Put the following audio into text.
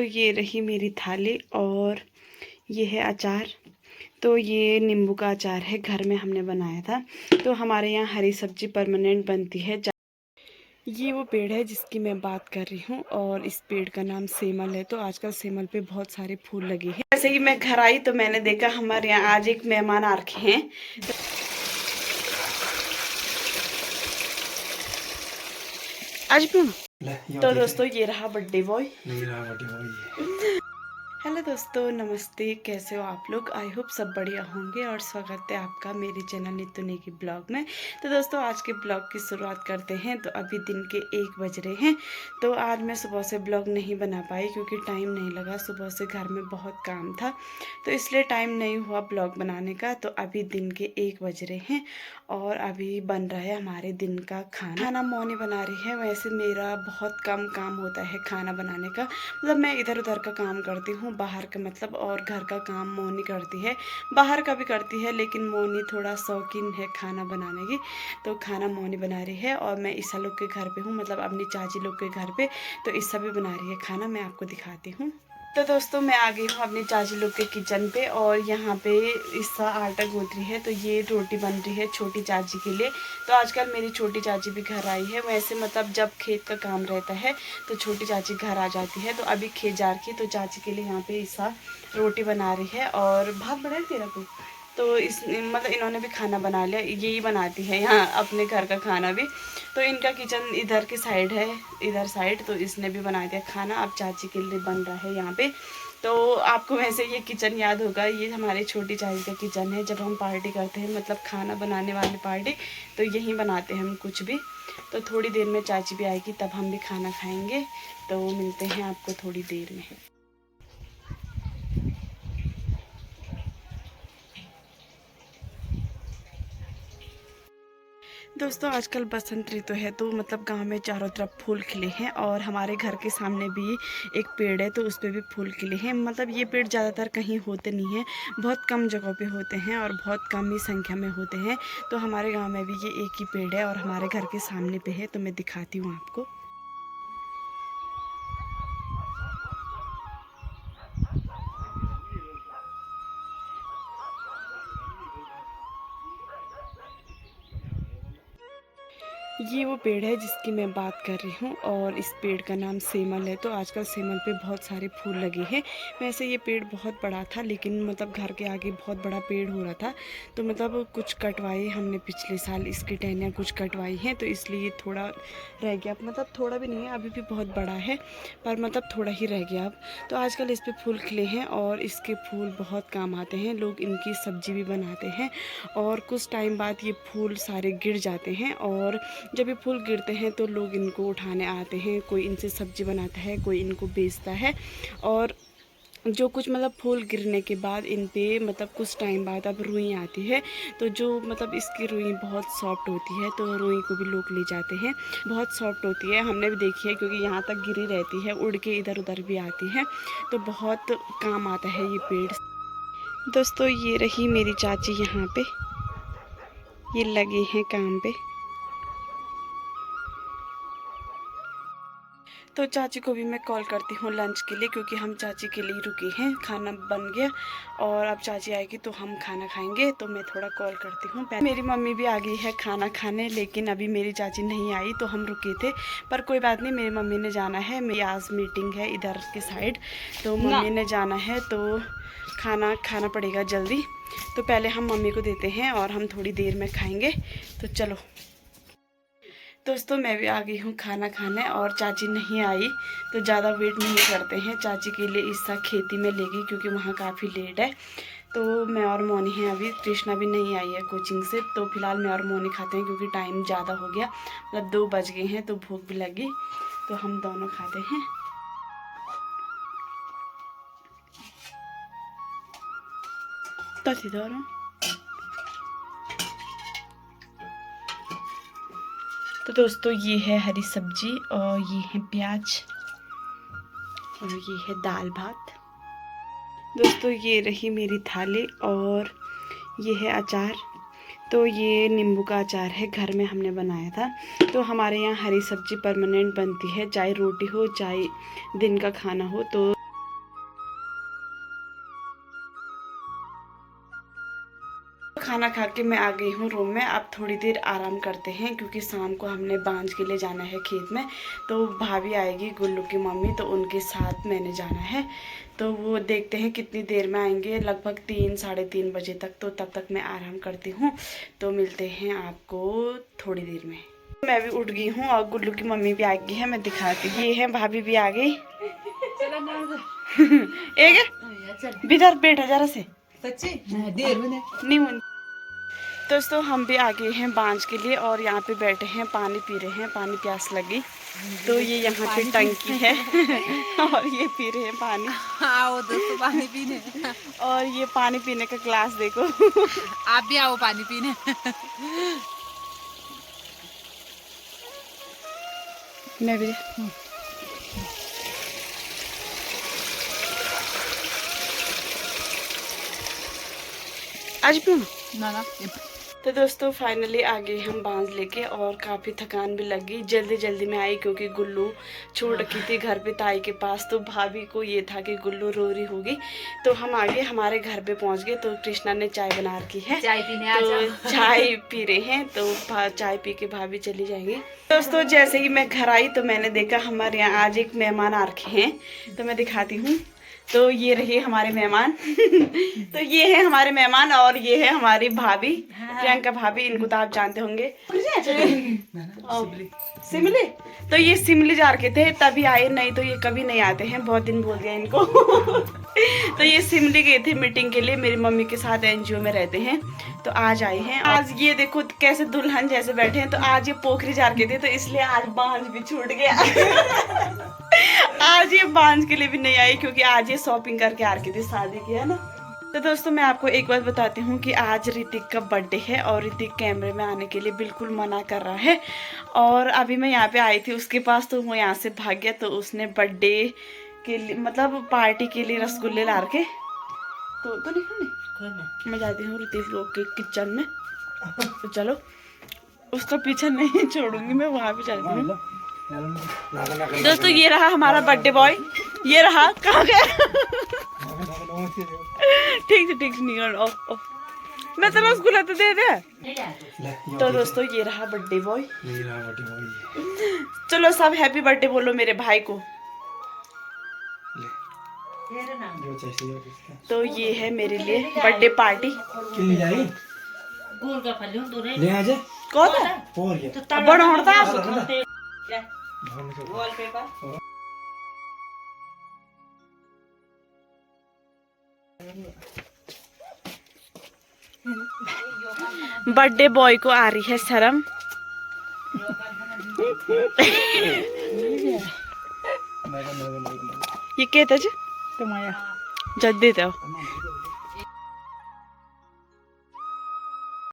तो ये रही मेरी थाली और ये है अचार। तो ये नींबू का अचार है, घर में हमने बनाया था। तो हमारे यहाँ हरी सब्जी परमानेंट बनती है। ये वो पेड़ है जिसकी मैं बात कर रही हूँ और इस पेड़ का नाम सेमल है। तो आजकल सेमल पे बहुत सारे फूल लगे हैं। जैसे ही मैं घर आई तो मैंने देखा हमारे यहाँ आज एक मेहमान आ रखे हैं। आज भी तो दोस्तों ये रहा बर्थडे बॉय। हेलो दोस्तों, नमस्ते। कैसे हो आप लोग? आई होप सब बढ़िया होंगे और स्वागत है आपका मेरे चैनल नित्य नेगी की ब्लॉग में। तो दोस्तों आज के ब्लॉग की शुरुआत करते हैं। तो अभी दिन के 1 बज रहे हैं। तो आज मैं सुबह से ब्लॉग नहीं बना पाई क्योंकि टाइम नहीं लगा। सुबह से घर में बहुत काम था तो इसलिए टाइम नहीं हुआ ब्लॉग बनाने का। तो अभी दिन के 1 बज रहे हैं और अभी बन रहा है हमारे दिन का खाना मौनी बना रही है। वैसे मेरा बहुत कम काम होता है खाना बनाने का, मतलब मैं इधर उधर का काम करती हूँ, बाहर का मतलब, और घर का काम मोनी करती है। बाहर का भी करती है लेकिन मोनी थोड़ा शौकीन है खाना बनाने की। तो खाना मोनी बना रही है और मैं ईसा लोग के घर पे हूँ, मतलब अपनी चाची लोग के घर पे। तो ईसा भी बना रही है खाना, मैं आपको दिखाती हूँ। तो दोस्तों मैं आ गई हूँ अपनी चाची लोग के किचन पे और यहाँ पे ईसा आटा गूंथ रही है। तो ये रोटी बन रही है छोटी चाची के लिए। तो आजकल मेरी छोटी चाची भी घर आई है। वैसे मतलब जब खेत का काम रहता है तो छोटी चाची घर आ जाती है। तो अभी खेत जा रही है तो चाची के लिए यहाँ पे ईसा रोटी बना रही है और भात बना तेरा तो इस मतलब इन्होंने भी खाना बना लिया। यही बनाती है यहाँ अपने घर का खाना भी। तो इनका किचन इधर की साइड है, इधर साइड। तो इसने भी बना दिया खाना। अब चाची के लिए बन रहा है यहाँ पे। तो आपको वैसे ये किचन याद होगा, ये हमारी छोटी चाची का किचन है। जब हम पार्टी करते हैं, मतलब खाना बनाने वाली पार्टी, तो यहीं बनाते हैं हम कुछ भी। तो थोड़ी देर में चाची भी आएगी तब हम भी खाना खाएंगे। तो मिलते हैं आपको थोड़ी देर में। दोस्तों आजकल बसंत ऋतु है तो मतलब गांव में चारों तरफ फूल खिले हैं और हमारे घर के सामने भी एक पेड़ है तो उस पर भी फूल खिले हैं। मतलब ये पेड़ ज़्यादातर कहीं होते नहीं हैं, बहुत कम जगहों पे होते हैं और बहुत कम ही संख्या में होते हैं। तो हमारे गांव में भी ये एक ही पेड़ है और हमारे घर के सामने पे है। तो मैं दिखाती हूँ आपको। ये वो पेड़ है जिसकी मैं बात कर रही हूँ और इस पेड़ का नाम सेमल है। तो आजकल सेमल पे बहुत सारे फूल लगे हैं। वैसे ये पेड़ बहुत बड़ा था लेकिन मतलब घर के आगे बहुत बड़ा पेड़ हो रहा था तो मतलब कुछ कटवाए हमने पिछले साल, इसकी टहनियाँ कुछ कटवाई हैं तो इसलिए थोड़ा रह गया। मतलब थोड़ा भी नहीं है, अभी भी बहुत बड़ा है पर मतलब थोड़ा ही रह गया अब। तो आजकल इस पर फूल खिले हैं और इसके फूल बहुत काम आते हैं। लोग इनकी सब्जी भी बनाते हैं और कुछ टाइम बाद ये फूल सारे गिर जाते हैं और जब ये फूल गिरते हैं तो लोग इनको उठाने आते हैं। कोई इनसे सब्जी बनाता है, कोई इनको बेचता है। और जो कुछ मतलब फूल गिरने के बाद इन पे मतलब कुछ टाइम बाद अब रुई आती है। तो जो मतलब इसकी रुई बहुत सॉफ्ट होती है तो रुई को भी लोग ले जाते हैं। बहुत सॉफ्ट होती है, हमने भी देखी है क्योंकि यहाँ तक गिरी रहती है, उड़ के इधर उधर भी आती है। तो बहुत काम आता है ये पेड़। दोस्तों ये रही मेरी चाची, यहाँ पे ये लगे हैं काम पे। तो चाची को भी मैं कॉल करती हूँ लंच के लिए क्योंकि हम चाची के लिए रुके हैं। खाना बन गया और अब चाची आएगी तो हम खाना खाएंगे। तो मैं थोड़ा कॉल करती हूँ। मेरी मम्मी भी आ गई है खाना खाने, लेकिन अभी मेरी चाची नहीं आई तो हम रुके थे। पर कोई बात नहीं, मेरी मम्मी ने जाना है। मेरी आज मीटिंग है इधर के साइड, तो मम्मी ने जाना है तो खाना खाना पड़ेगा जल्दी। तो पहले हम मम्मी को देते हैं और हम थोड़ी देर में खाएँगे। तो चलो दोस्तों मैं भी आ गई हूँ खाना खाने और चाची नहीं आई तो ज़्यादा वेट नहीं करते हैं। चाची के लिए इस खेती में ले गई क्योंकि वहाँ काफ़ी लेट है। तो मैं और मोनी हैं, अभी कृष्णा भी नहीं आई है कोचिंग से। तो फिलहाल मैं और मोनी खाते हैं क्योंकि टाइम ज़्यादा हो गया, मतलब 2 बज गए हैं तो भूख भी लगी। तो हम दोनों खाते हैं। तो दोनों तो दोस्तों ये है हरी सब्जी और ये है प्याज और ये है दाल भात। दोस्तों ये रही मेरी थाली और ये है अचार। तो ये नींबू का अचार है, घर में हमने बनाया था। तो हमारे यहाँ हरी सब्जी परमानेंट बनती है, चाहे रोटी हो चाहे दिन का खाना हो। तो खाना खा के मैं आ गई हूँ रूम में। अब थोड़ी देर आराम करते हैं क्योंकि शाम को हमने बांझ के लिए जाना है खेत में। तो भाभी आएगी, गुल्लू की मम्मी, तो उनके साथ मैंने जाना है। तो वो देखते हैं कितनी देर में आएंगे, लगभग 3 साढ़े 3 बजे तक। तो तब तक मैं आराम करती हूँ। तो मिलते हैं आपको थोड़ी देर में। मैं भी उठ गई हूँ और गुल्लू की मम्मी भी आ गई है। मैं दिखाती हूँ, ये है भाभी भी आ गई। एक बिधर बैठा जरा से सच्ची देर में नहीं मुन। दोस्तों हम भी आ गए हैं बांझ के लिए और यहाँ पे बैठे हैं, पानी पी रहे हैं, पानी प्यास लगी। तो ये यहाँ पे टंकी है और ये पी रहे हैं पानी। आओ दोस्तों पानी पीने। और ये पानी पीने का ग्लास देखो। आप भी आओ पानी पीने। मैं भी आज भी ना तो दोस्तों फाइनली आ गए हम बांझ लेके और काफ़ी थकान भी लगी। जल्दी जल्दी में आई क्योंकि गुल्लू छोड़ रखी थी घर पे ताई के पास। तो भाभी को ये था कि गुल्लू रो रही होगी। तो हम आगे हमारे घर पे पहुंच गए। तो कृष्णा ने चाय बना रखी है, चाय पीने तो चाय पी रहे हैं। तो चाय पी के भाभी चली जाएंगी। दोस्तों जैसे ही मैं घर आई तो मैंने देखा हमारे यहाँ आज एक मेहमान आ रखे हैं। तो मैं दिखाती हूँ। तो ये रहे हमारे मेहमान। तो ये है हमारे मेहमान और ये है हमारी भाभी, प्रियंका भाभी। इनको तो आप जानते होंगे। सिमली। तो ये सिमली जा रखे थे तभी आए, नहीं तो ये कभी नहीं आते हैं। बहुत दिन बोल दिया इनको। तो ये सिमली गए थे मीटिंग के लिए, मेरी मम्मी के साथ एनजीओ में रहते हैं। तो आज आए हैं। आज ये देखो कैसे दुल्हन जैसे बैठे हैं। तो आज ये पोखरी जा रखे थे तो इसलिए आज बांझ भी छूट गया। आज ये बांझ के लिए भी नहीं आई क्योंकि आज ये शॉपिंग करके आ रखी थी शादी की, है ना। तो दोस्तों मैं आपको एक बात बताती हूँ कि आज ऋतिक का बर्थडे है और ऋतिक कैमरे में आने के लिए बिल्कुल मना कर रहा है। और अभी मैं यहाँ पे आई थी उसके पास, तो वो यहाँ से भाग गया। तो उसने बर्थडे के लिए मतलब पार्टी के लिए रसगुल्ले ला रखे। तो नहीं खाने, मैं जाती हूँ ऋतिक लोग के किचन में। तो चलो उसका पीछा नहीं छोड़ूंगी, मैं वहाँ पे चलती हूँ। दोस्तों ये रहा हमारा बर्थडे बॉय। ये रहा, कहाँ गया? ठीक से निकल। मैं तो रसगुल्ला तो दे दे। तो दोस्तों ये रहा बर्थडे बॉय। चलो सब हैप्पी बर्थडे बोलो मेरे भाई को। तो ये है मेरे लिए बर्थडे पार्टी। बर्थडे बॉय को आ रही है शर्म। ये कहते जब देते हो